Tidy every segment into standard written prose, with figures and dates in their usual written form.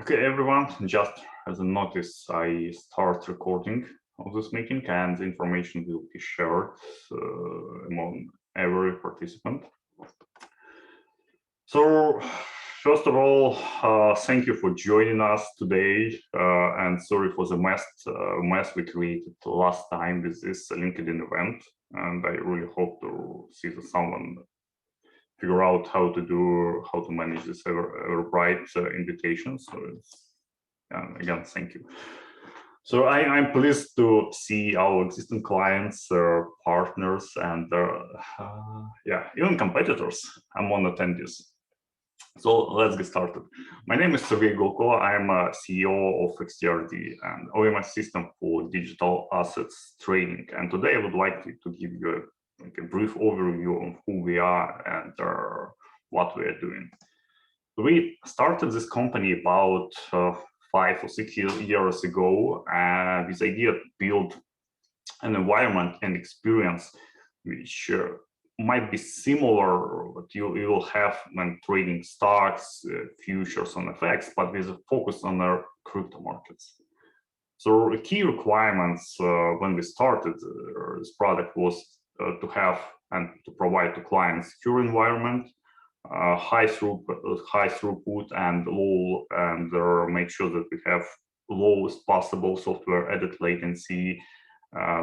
Okay, everyone, just as a notice, I start recording of this meeting and the information will be shared among every participant. So, first of all, thank you for joining us today, and sorry for the mess we created last time with this LinkedIn event. And I really hope to see that someone figure out how to manage this ever bright invitation. So again, thank you. So I'm pleased to see our existing clients, partners, and yeah, even competitors among attendees. So let's get started. My name is Sergey Golko. I'm a CEO of XTRD, an OEMS system for digital assets trading. And today I would like to give you a brief overview of who we are and what we are doing. We started this company about 5 or 6 years ago with the idea to build an environment and experience which might be similar what you will have when trading stocks, futures, and FX, but with a focus on our crypto markets. So the key requirements when we started this product was to have and to provide to clients secure environment, high throughput and low, and make sure that we have lowest possible software edit latency.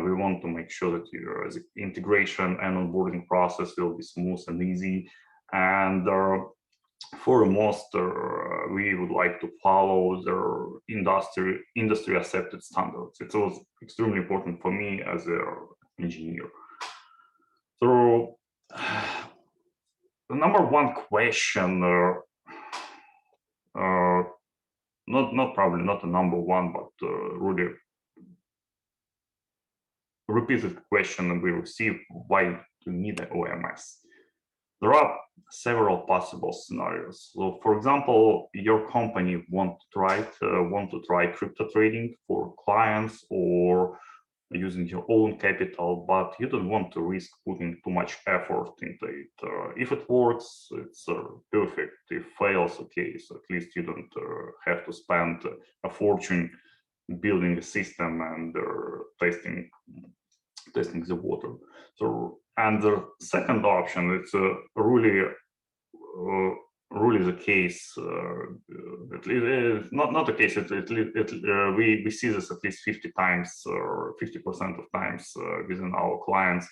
We want to make sure that the integration and onboarding process will be smooth and easy. And foremost, we would like to follow the industry accepted standards. It was extremely important for me as an engineer. So the number one question, probably not the number one, but really repeated question we receive: why do you need an OMS? There are several possible scenarios. So, for example, your company want to try crypto trading for clients or using your own capital, but you don't want to risk putting too much effort into it. If it works, it's perfect. If fails, okay, so at least you don't have to spend a fortune building a system and testing the water. So, and the second option, it's really the case. Not the case. We see this at least 50 times or 50% of times within our clients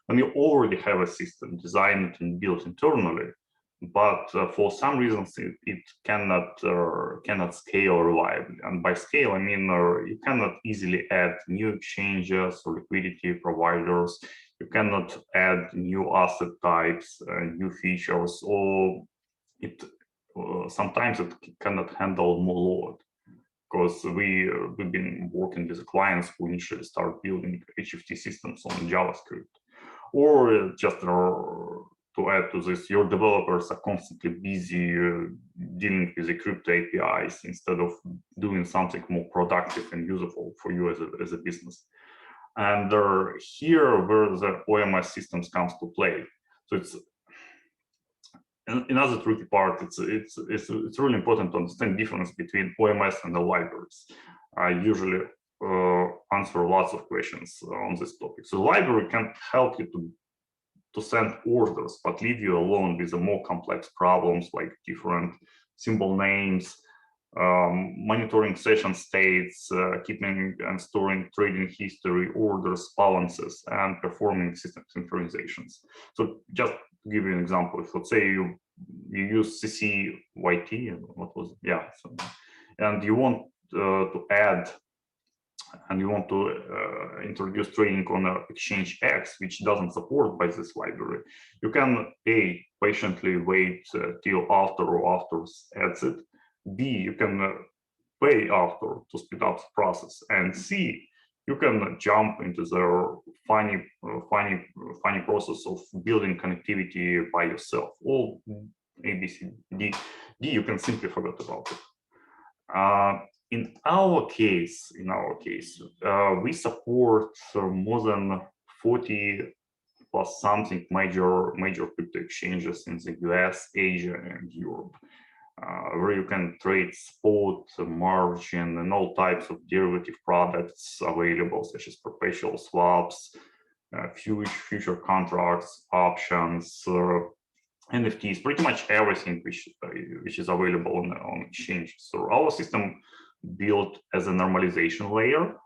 when you already have a system designed and built internally, but for some reasons it cannot scale reliably. And by scale, I mean you cannot easily add new exchanges or liquidity providers. You cannot add new asset types, new features, or it sometimes it cannot handle more load. Because we've been working with clients who initially start building HFT systems on JavaScript, or just to add to this, your developers are constantly busy dealing with the crypto APIs instead of doing something more productive and useful for you as a business. And here where the OMS systems comes to play. So it's another tricky part. It's really important to understand the difference between OMS and the libraries. I usually answer lots of questions on this topic. So the library can help you to send orders, but leave you alone with the more complex problems like different symbol names, monitoring session states, keeping and storing trading history, orders, balances, and performing system synchronizations. So just to give you an example, if let's say you use CCYT, what was it? Yeah, so, and you want to add and you want to introduce trading on exchange X, which doesn't support by this library, you can A, patiently wait till after adds it. B, you can pay after to speed up the process. And C, you can jump into the funny process of building connectivity by yourself. All A, B, C, D, you can simply forget about it. In our case, we support more than 40 plus something major crypto exchanges in the US, Asia, and Europe. where you can trade spot, margin, and all types of derivative products available, such as perpetual swaps, future contracts, options, NFTs, pretty much everything which is available on exchanges. So our system built as a normalization layer.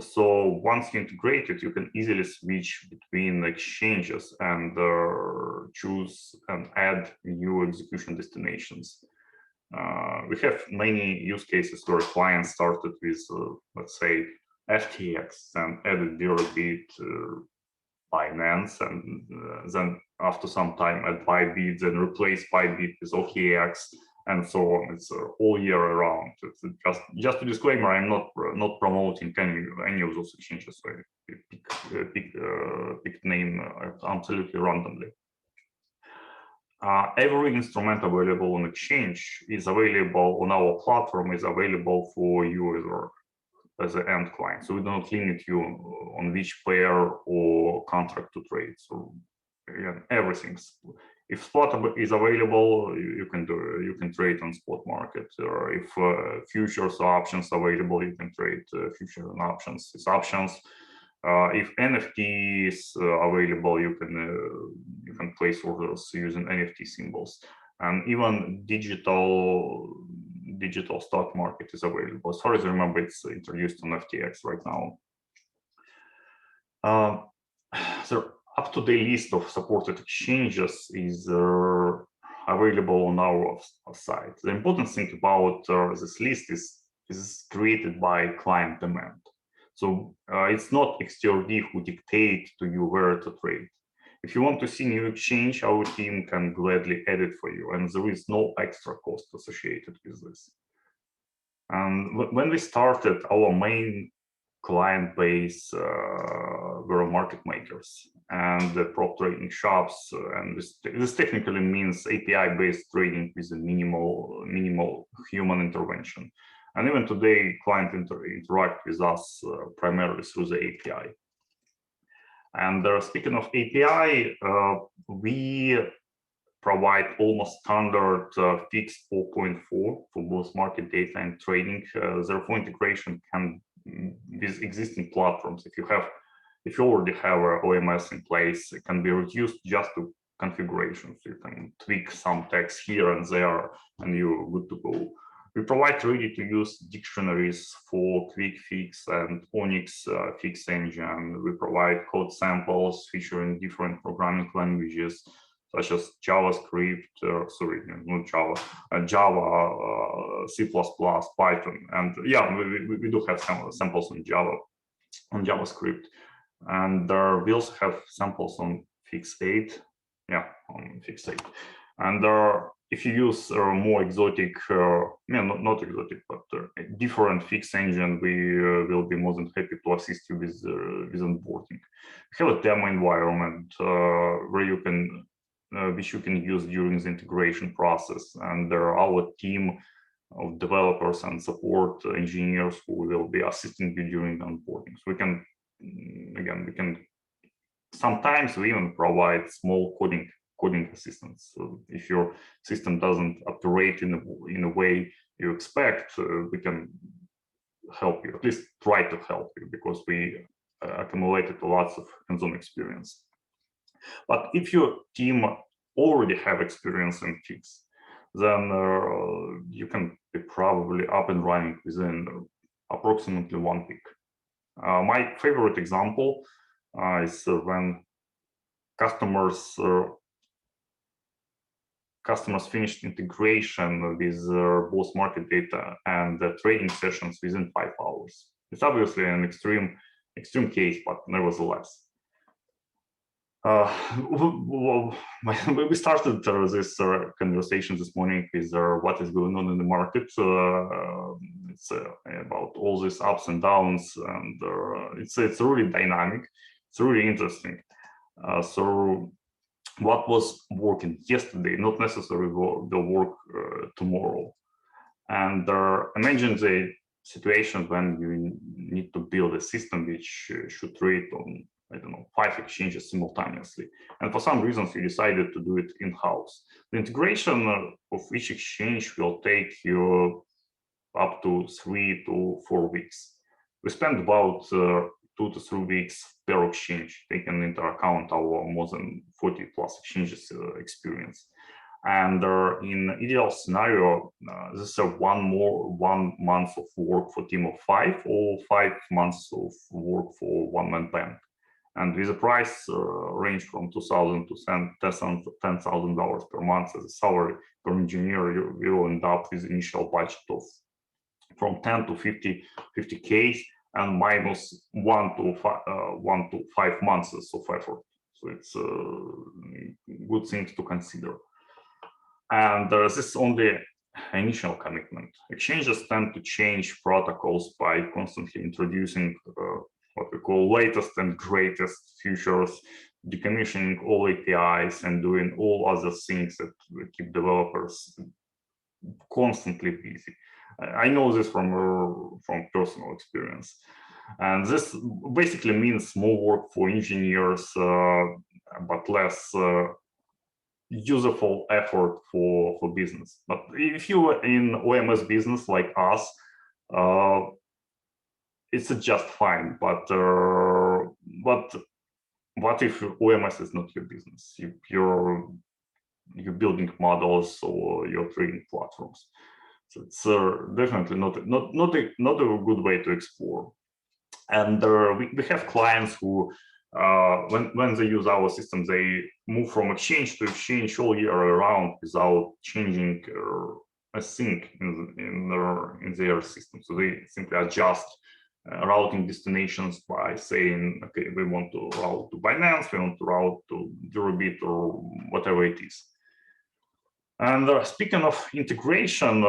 So once you integrate it, you can easily switch between exchanges and choose and add new execution destinations. We have many use cases where clients started with, let's say, FTX and added Deribit, Binance, and then after some time at Bybit, then replace Bybit with OKX, and so on. It's all year around. It's just a disclaimer: I'm not promoting any of those exchanges. So I pick name absolutely randomly. Every instrument available on exchange is available on our platform, is available for you as an end client. So we don't limit you on which pair or contract to trade. So again, everything's, if spot is available, you can trade on spot market. Or if futures or options available, you can trade futures and options. It's options. If NFT is available, you can place orders using NFT symbols, and even digital stock market is available. As far as I remember, it's introduced on FTX right now. The up-to-date list of supported exchanges is available on our site. The important thing about this list is created by client demand. So it's not XTRD who dictate to you where to trade. If you want to see new exchange, our team can gladly add it for you, and there is no extra cost associated with this. And when we started, our main client base were market makers and the prop trading shops, and this technically means API-based trading with a minimal human intervention. And even today, clients interact with us primarily through the API. And speaking of API, we provide almost standard fixed 4.4 for both market data and trading. Therefore, integration can with existing platforms. If you already have a OMS in place, it can be reduced just to configurations. You can tweak some text here and there, and you're good to go. We provide ready-to-use dictionaries for Quick Fix and Onyx Fix Engine. We provide code samples featuring different programming languages, such as JavaScript, not Java, Java, C++, Python, and yeah, we do have some samples on JavaScript, and we also have samples on Fix 8, on Fix 8, and if you use more exotic, not exotic, but different Fix engine, we will be more than happy to assist you with onboarding. We have a demo environment where you can which you can use during the integration process. And there are our team of developers and support engineers who will be assisting you during the onboarding. So we can sometimes we even provide small coding assistance. So if your system doesn't operate in a way you expect, we can help you, at least try to help you, because we accumulated lots of hands-on experience. But if your team already have experience in Fix, then you can be probably up and running within approximately 1 week. My favorite example is when customers finished integration with both market data and the trading sessions within 5 hours. It's obviously an extreme case, but nevertheless. We started this conversation this morning with what is going on in the market. It's about all these ups and downs, and it's really dynamic. It's really interesting. So what was working yesterday not necessarily will work tomorrow. And imagine the situation when you need to build a system which should trade on I don't know, 5 exchanges simultaneously. And for some reasons, you decided to do it in-house. The integration of each exchange will take you up to 3 to 4 weeks. We spend about 2 to 3 weeks per exchange, taking into account our more than 40 plus exchanges experience. And in ideal scenario, this is 1 month of work for team of 5 or 5 months of work for one-man band. And with a price range from $2,000 to $10,000 per month as a salary per engineer, you will end up with initial budget of from 10 to 50K and minus 1 to 5 months of effort. So it's a good thing to consider. And this is only initial commitment. Exchanges tend to change protocols by constantly introducing what we call latest and greatest features, decommissioning all APIs and doing all other things that keep developers constantly busy. I know this from personal experience. And this basically means more work for engineers, but less useful effort for business. But if you're in OMS business like us, it's just fine. But what if OMS is not your business? You're building models or you're trading platforms. So it's definitely not a good way to explore. And we have clients who, when they use our system, they move from exchange to exchange all year around without changing a thing in their system. So they simply adjust routing destinations by saying, okay, we want to route to Binance, we want to route to Durabit or whatever it is. And speaking of integration,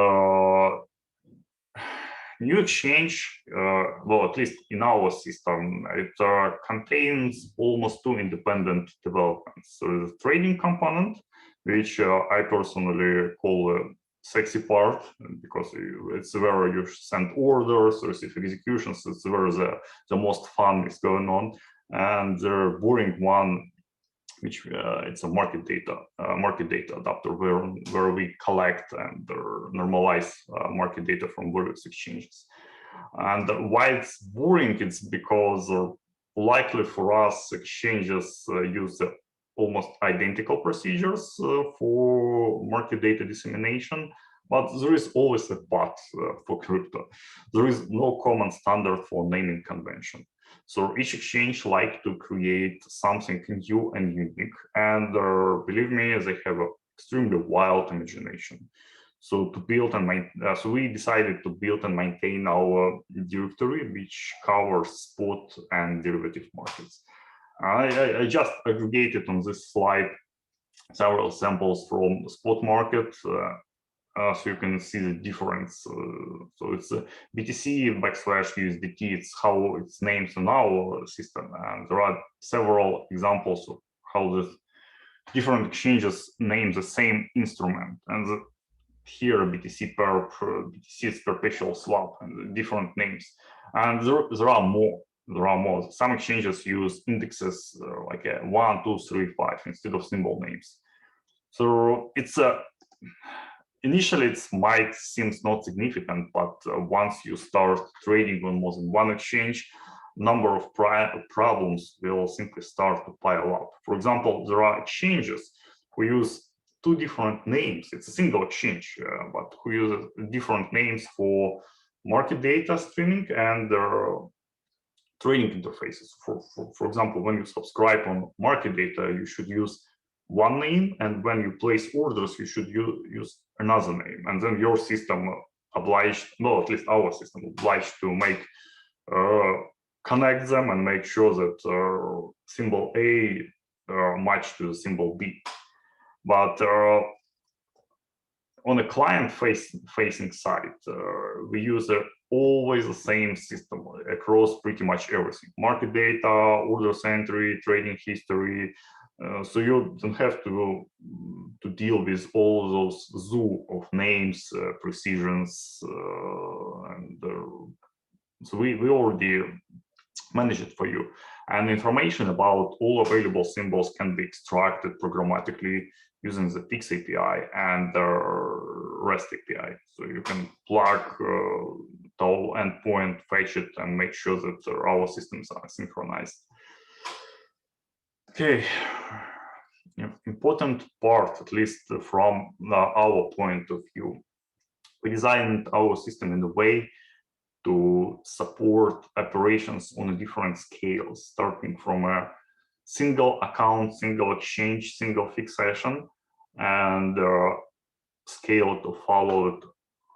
new exchange, well, at least in our system, it contains almost 2 independent developments. So there's a trading component, which I personally call a sexy part, because it's where you send orders, receive executions. It's where the most fun is going on. And the boring one, which it's a market data adapter where we collect and normalize market data from various exchanges. And why it's boring, it's because likely for us, exchanges use almost identical procedures for market data dissemination, but there is always a but for crypto. There is no common standard for naming convention. So each exchange like to create something new and unique, and believe me, they have an extremely wild imagination. So so we decided to build and maintain our directory, which covers spot and derivative markets. I just aggregated on this slide several samples from spot market. So you can see the difference. So it's BTC / USDT, it's how it's named in our system. And there are several examples of how the different exchanges name the same instrument. And here BTC BTC is perpetual swap and different names. And there are more. Some exchanges use indexes like 1, 2, 3, 5 instead of symbol names. So it's initially, it might seem not significant, but once you start trading on more than one exchange, number of problems will simply start to pile up. For example, there are exchanges who use 2 different names. It's a single exchange, but who use different names for market data streaming and trading interfaces. For example, when you subscribe on market data, you should use one name, and when you place orders, you should use another name. And then your system obliged, well, at least our system obliged to make connect them and make sure that symbol A match to the symbol B. But on a client-facing side, we use always the same system across pretty much everything: market data, orders entry, trading history. So you don't have to deal with all those zoo of names, precisions, and so we already manage it for you. And information about all available symbols can be extracted programmatically using the Fix API and the REST API. So you can plug the endpoint, fetch it, and make sure that our systems are synchronized. Okay, important part, at least from our point of view. We designed our system in a way to support operations on different scales, starting from a single account, single exchange, single fixed session, and scale to follow it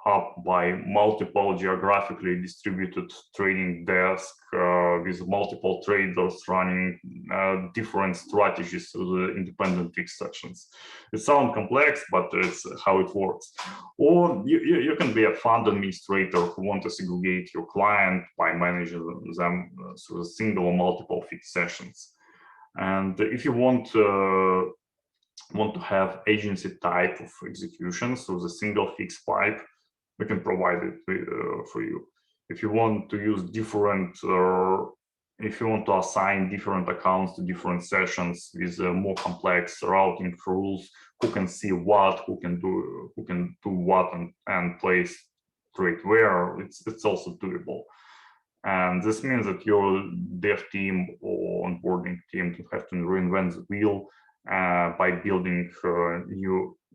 up by multiple geographically distributed trading desks with multiple traders running different strategies to the independent fixed sessions. It sounds complex, but it's how it works. Or you can be a fund administrator who want to segregate your client by managing them through a single or multiple fixed sessions. And if you want to have agency type of execution, so the single fixed pipe, we can provide it for you. If you want to use different, if you want to assign different accounts to different sessions with more complex routing rules, who can see what, who can do what, and place trade where, it's also doable. And this means that your dev team or onboarding team don't have to reinvent the wheel by building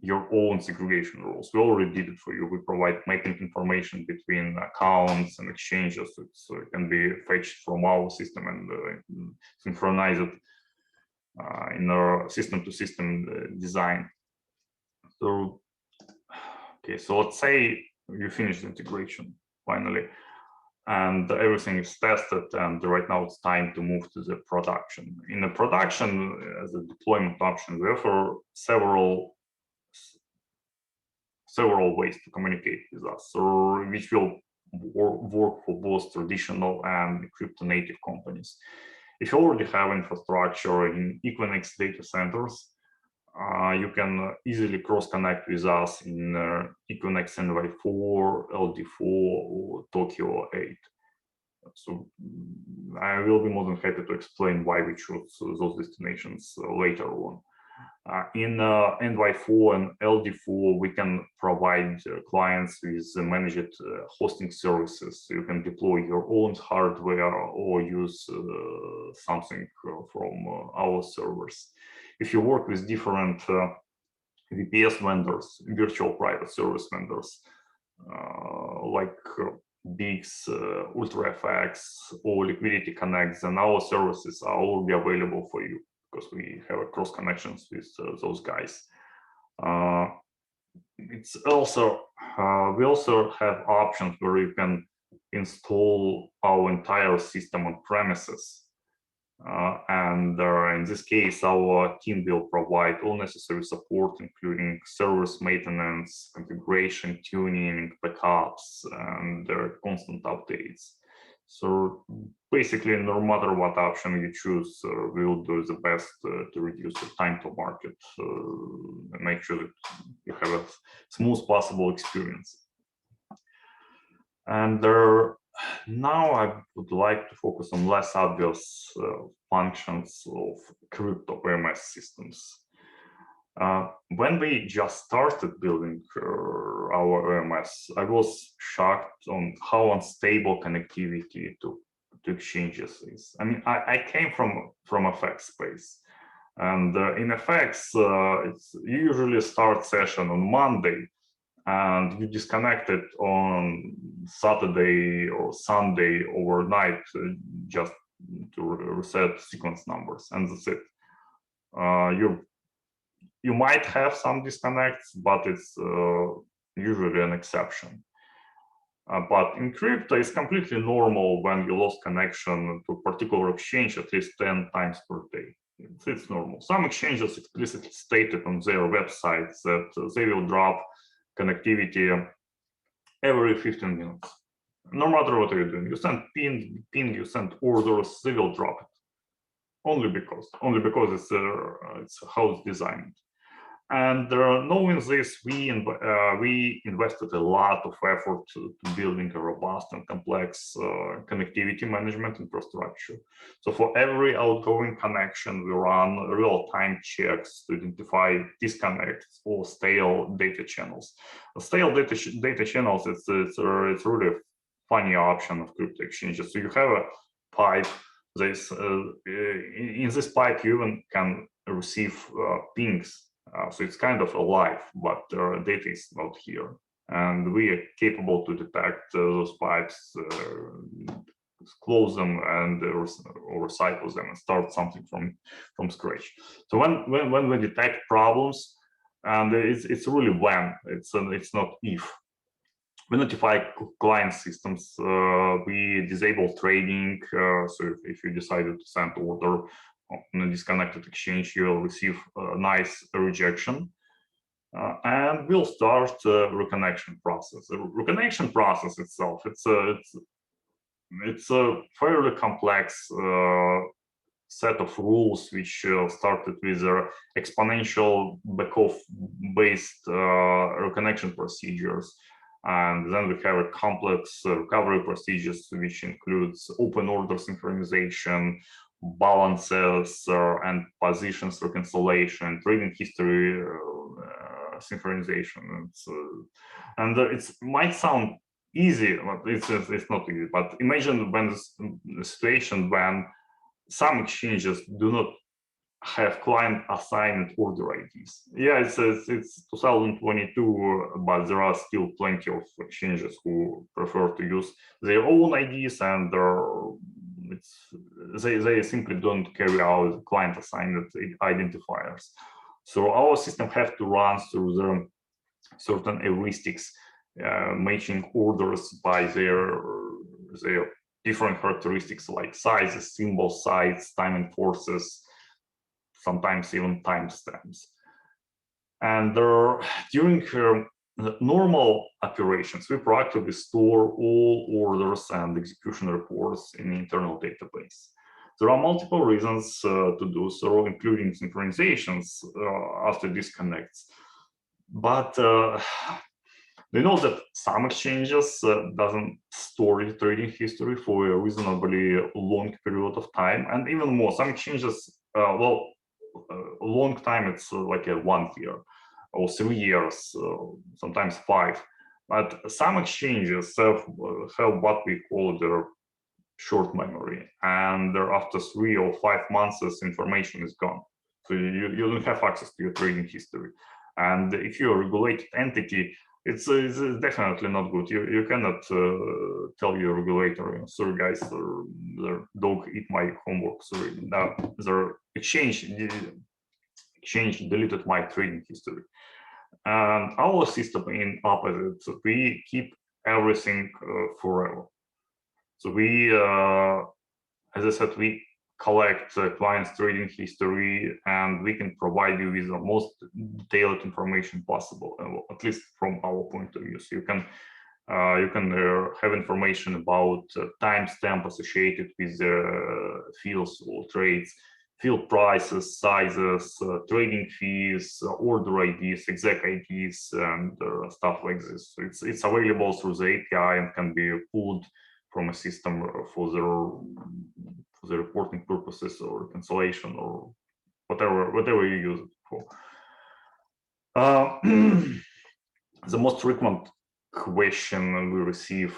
your own segregation rules. We already did it for you. We provide mapping information between accounts and exchanges, so it can be fetched from our system and synchronized in our system-to-system design. So, okay, so let's say you finish the integration finally, and everything is tested, and right now it's time to move to the production. In the production, as a deployment option, we offer several ways to communicate with us, or which will work for both traditional and crypto-native companies. If you already have infrastructure in Equinix data centers, you can easily cross-connect with us in Equinix NY4, LD4, or Tokyo 8. So I will be more than happy to explain why we chose those destinations later on. In NY4 and LD4, we can provide clients with managed hosting services. You can deploy your own hardware or use something from our servers. If you work with different VPS vendors, virtual private service vendors, like Bix, UltraFX, or Liquidity Connect, then our services are already available for you, because we have a cross connections with those guys. It's also we also have options where you can install our entire system on premises, and in this case, our team will provide all necessary support, including service maintenance, configuration, tuning, backups, and constant updates. So basically, no matter what option you choose, we will do the best to reduce the time to market and make sure that you have a smooth possible experience. And now I would like to focus on less obvious functions of crypto OEMS systems. When we just started building our OEMS, I was shocked on how unstable connectivity to exchanges is. I mean, I came from FX space, and in FX, you usually start session on Monday, and you disconnect it on Saturday or Sunday overnight just to reset sequence numbers, and that's it. You might have some disconnects, but it's usually an exception. But in crypto, it's completely normal when you lost connection to a particular exchange at least 10 times per day. It's normal. Some exchanges explicitly stated on their websites that they will drop connectivity every 15 minutes. No matter what you're doing, you send ping, you send orders, they will drop it. Only because it's how it's designed. And knowing this, we invested a lot of effort to building a robust and complex connectivity management infrastructure. So for every outgoing connection, we run real-time checks to identify disconnects or stale data channels. Stale data channels, it's really a funny option of crypto exchanges. So you have a pipe. In this pipe, you even can receive pings. So it's kind of alive, but data is not here. And we are capable to detect those pipes, close them, and or recycle them and start something from scratch. So when we detect problems, and it's really when, it's not if. We notify client systems, we disable trading, so if you decided to send order on a disconnected exchange, you'll receive a nice rejection. And we'll start the reconnection process. The reconnection process itself, it's a fairly complex set of rules which started with exponential backoff based reconnection procedures. And then we have a complex recovery procedures, which includes open order synchronization, balances and positions reconciliation, trading history synchronization. It might sound easy, but it's not easy. But imagine when the situation when some exchanges do not have client assigned order IDs. Yeah, it's 2022, but there are still plenty of exchanges who prefer to use their own IDs, and they simply don't carry out client assigned identifiers. So our system has to run through the certain heuristics, matching orders by their different characteristics like sizes, symbol size, timing forces, sometimes even timestamps. And during the normal operations, we proactively store all orders and execution reports in the internal database. There are multiple reasons to do so, including synchronizations after disconnects. But we know that some exchanges doesn't store the trading history for a reasonably long period of time, and even more, some exchanges, well, a long time, it's like a 1 year or 3 years, sometimes 5. But some exchanges have what we call their short memory, and after 3 or 5 months, this information is gone. So you don't have access to your trading history. And if you're a regulated entity, it's definitely not good. You cannot tell your regulator, sorry guys, the dog eat my homework. Sorry, now the exchange deleted my trading history. And our system in opposite, so we keep everything forever. So we, as I said, we collect clients' trading history, and we can provide you with the most detailed information possible, at least from our point of view. So you can have information about timestamp associated with fields or trades, field prices, sizes, trading fees, order IDs, exec IDs, and stuff like this. So it's available through the API and can be pulled from a system for the reporting purposes or reconciliation or whatever you use it for. The most frequent question we receive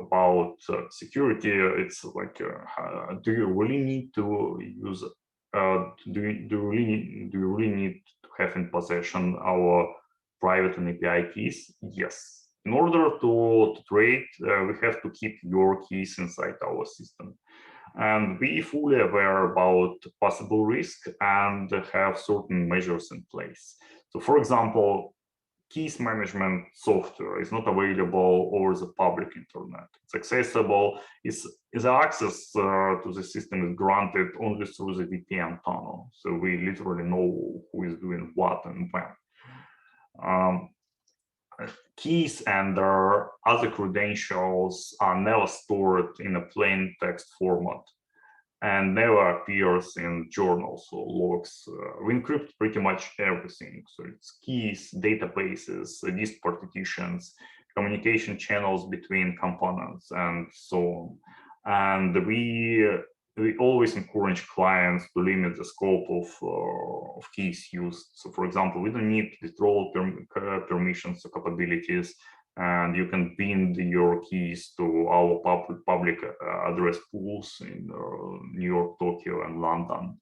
about security, it's like, do you really need to use? Do you really need to have in possession our private and API keys? Yes. In order to trade, we have to keep your keys inside our system. And we fully aware about possible risk and have certain measures in place. So for example, keys management software is not available over the public internet. It's accessible, the access to the system is granted only through the VPN tunnel. So we literally know who is doing what and when. Keys and their other credentials are never stored in a plain text format. and never appears in journals or logs. We encrypt pretty much everything. So it's keys, databases, disk partitions, communication channels between components, and so on. And we always encourage clients to limit the scope of keys used. So for example, we don't need withdrawal permissions or capabilities, and you can bind your keys to our public address pools in New York, Tokyo, and London.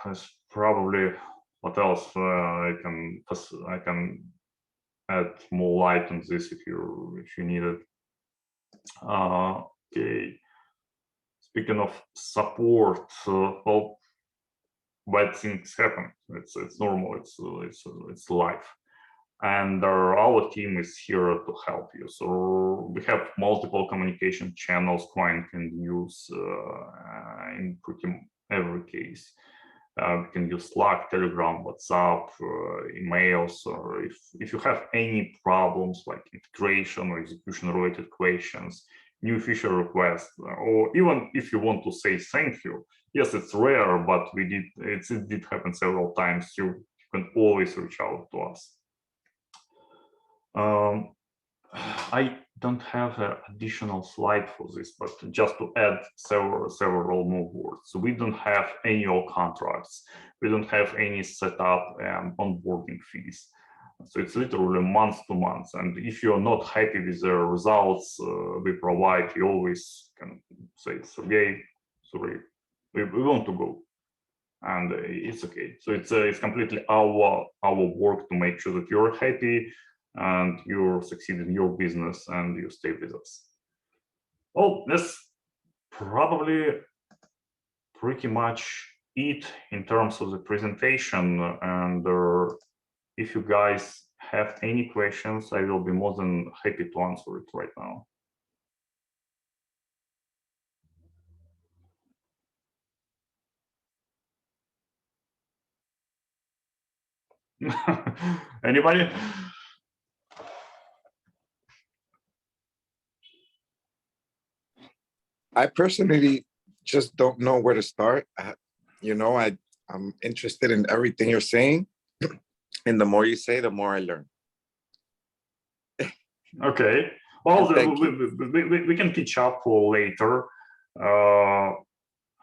It's probably what else I can add more light on this if you need it. Okay. Speaking of support, well, bad things happen. It's normal. It's life, and our team is here to help you. So we have multiple communication channels client can use in pretty every case. We can use Slack, Telegram, WhatsApp, emails, or if you have any problems like integration or execution related questions, new feature requests, or even if you want to say thank you. Yes, it's rare, but it did happen several times. You can always reach out to us. I don't have an additional slide for this, but just to add several more words. So we don't have annual contracts. We don't have any setup and onboarding fees. So it's literally month to month. And if you're not happy with the results we provide, you always can say, Sergey, sorry, we want to go. And it's okay. So it's completely our work to make sure that you're happy and you succeed in your business and you stay with us. Well, that's probably pretty much it in terms of the presentation. And if you guys have any questions, I will be more than happy to answer it right now. Anybody? I personally just don't know where to start. I'm interested in everything you're saying. And the more you say, the more I learn. Okay. Well, we can catch up for later.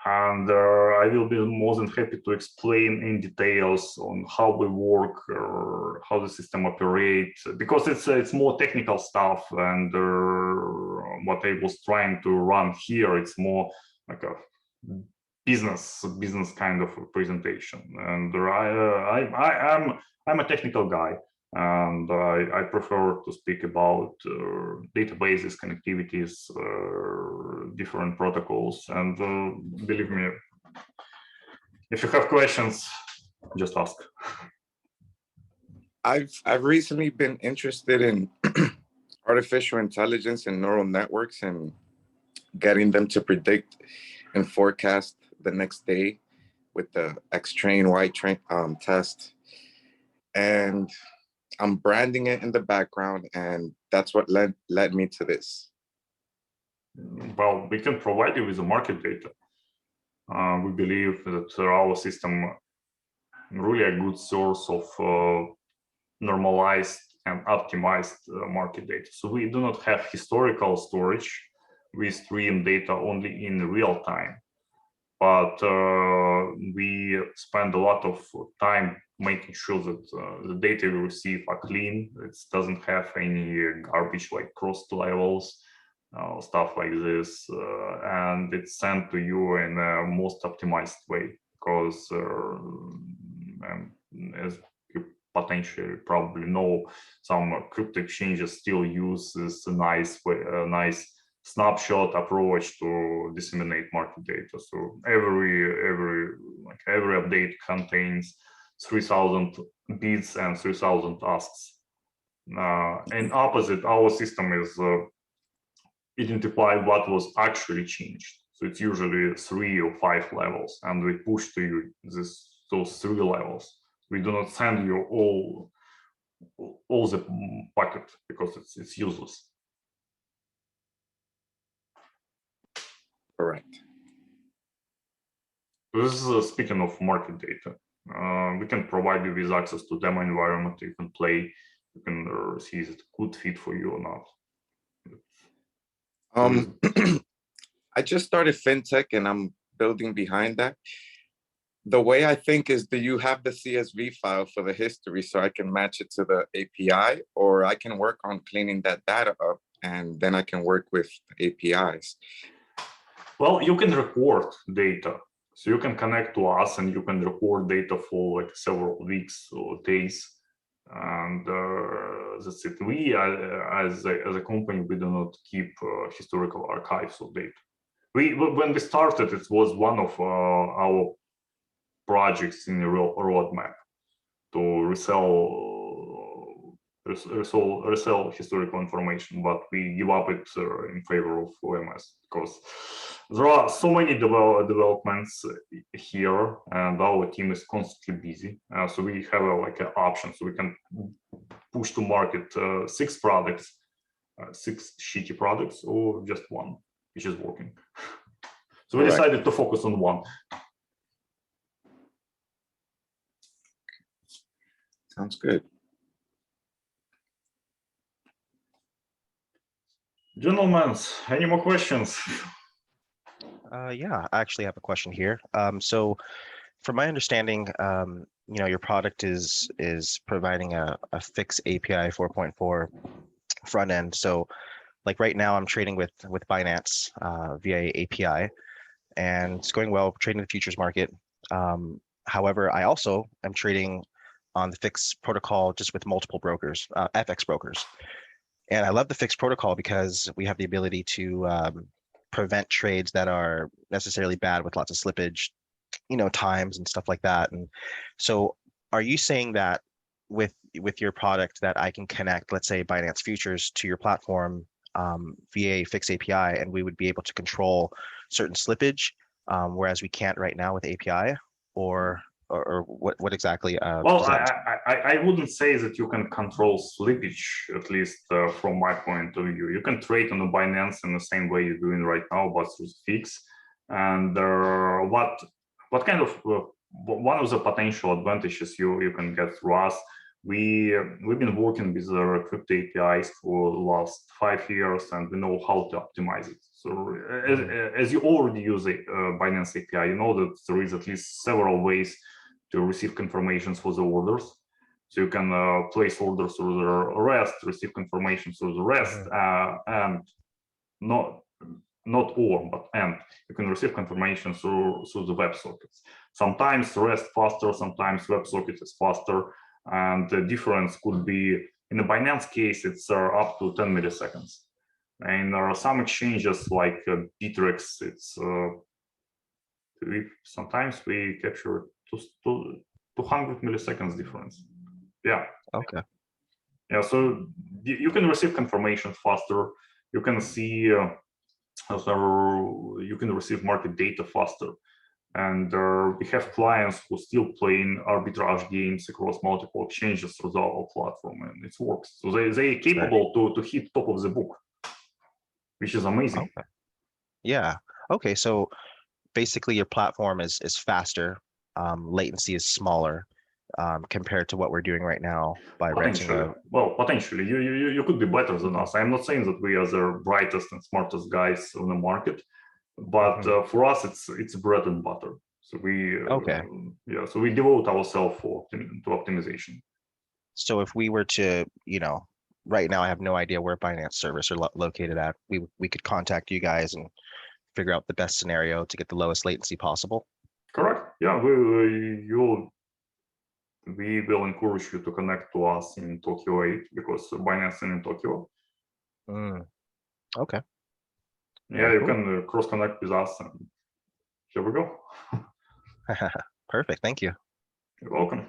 And I will be more than happy to explain in details on how we work or how the system operates, because it's more technical stuff, and what I was trying to run here, it's more like a business kind of presentation. And I'm a technical guy, and I prefer to speak about databases, connectivities, different protocols. And believe me, if you have questions, just ask. I've recently been interested in artificial intelligence and neural networks and getting them to predict and forecast the next day with the X train, Y train test. And I'm branding it in the background, and that's what led me to this. Well, we can provide you with the market data. We believe that our system really a good source of normalized and optimized market data. So we do not have historical storage. We stream data only in real time, but we spend a lot of time making sure that the data we receive are clean. It doesn't have any garbage like crossed levels, stuff like this, and it's sent to you in a most optimized way, because as you potentially probably know, some crypto exchanges still use this nice snapshot approach to disseminate market data. So every update contains 3,000 bids and 3,000 asks. And opposite, our system is identify what was actually changed. So it's usually 3 or 5 levels, and we push to you those 3 levels. We do not send you all the packet, because it's useless. Correct. This is speaking of market data. We can provide you with access to demo environment. You can play. You can see is it a good fit for you or not. I just started fintech and I'm building behind that. The way I think is, do you have the CSV file for the history so I can match it to the API, or I can work on cleaning that data up and then I can work with APIs? Well, you can record data. So you can connect to us and you can record data for like several weeks or days. And that's it. We, as a company, we do not keep historical archives of data. When we started, it was one of our projects in the roadmap to resell historical information, but we give up it in favor of OMS because there are so many developments here, and our team is constantly busy. So we have like an option, so we can push to market 6 products, 6 shitty products, or just one which is working. So we decided to focus on one. Sounds good. Gentlemen, any more questions? Yeah, I actually have a question here. So from my understanding, your product is providing a fixed API 4.4 front end. So like right now I'm trading with Binance via API, and it's going well, trading the futures market. However, I also am trading on the fixed protocol just with multiple brokers, FX brokers. And I love the fixed protocol because we have the ability to prevent trades that are necessarily bad with lots of slippage, times and stuff like that. And so are you saying that with your product that I can connect, let's say Binance futures to your platform via a fixed API, and we would be able to control certain slippage, whereas we can't right now with API, or what exactly? Well, I wouldn't say that you can control slippage, at least from my point of view. You can trade on the Binance in the same way you're doing right now, but through fix. And what kind of one of the potential advantages you can get through us? We've been working with crypto APIs for the last 5 years, and we know how to optimize it. So as you already use a Binance API, you know that there is at least several ways to receive confirmations for the orders. So you can place orders through the REST, receive confirmation through the REST, and not or, but and you can receive confirmation through the WebSockets. Sometimes REST faster, sometimes WebSocket is faster, and the difference could be, in the Binance case, it's up to 10 milliseconds. And there are some exchanges like Bittrex, it's sometimes we capture 200 milliseconds difference. Yeah. Okay. Yeah, so you can receive confirmation faster. You can see, you can receive market data faster. And we have clients who still playing arbitrage games across multiple exchanges through our platform, and it works. So they're capable to hit top of the book, which is amazing. Okay. Yeah. Okay. So basically your platform is faster, latency is smaller compared to what we're doing right now by renting a... Well, potentially, you could be better than us. I'm not saying that we are the brightest and smartest guys on the market, but for us, it's bread and butter. So so we devote ourselves to optimization. So if we were to, right now I have no idea where Binance servers are located at. We could contact you guys and figure out the best scenario to get the lowest latency possible. Correct. Yeah, we will encourage you to connect to us in Tokyo 8 because Binance is in Tokyo. Okay. Yeah, you can cross connect with us, and here we go. Perfect. Thank you. You're welcome.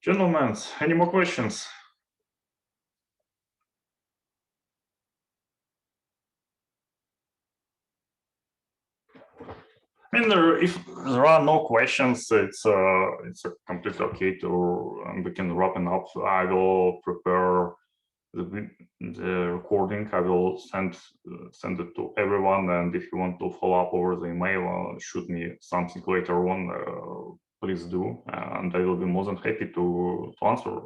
Gentlemen, any more questions? I mean, if there are no questions, it's completely okay to we can wrap it up. I will prepare the recording. I will send it to everyone, and if you want to follow up over the email, shoot me something later on. Please do, and I will be more than happy to answer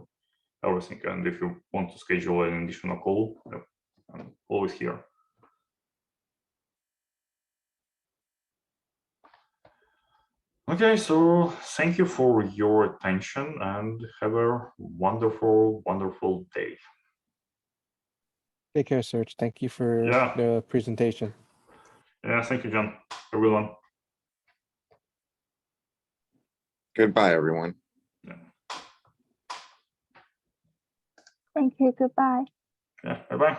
everything. And if you want to schedule an additional call, I'm always here. Okay, so thank you for your attention and have a wonderful, wonderful day. Take care, Serge. Thank you for the presentation. Yeah, thank you, John. Have a good one. Goodbye, everyone. Yeah, Thank you. Goodbye. yeah, bye-bye.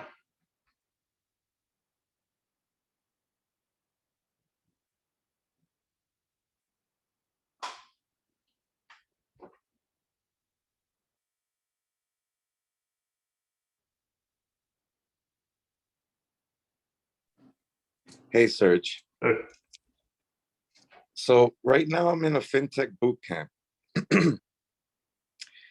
Hey, Serge. Hey. So right now I'm in a fintech boot camp.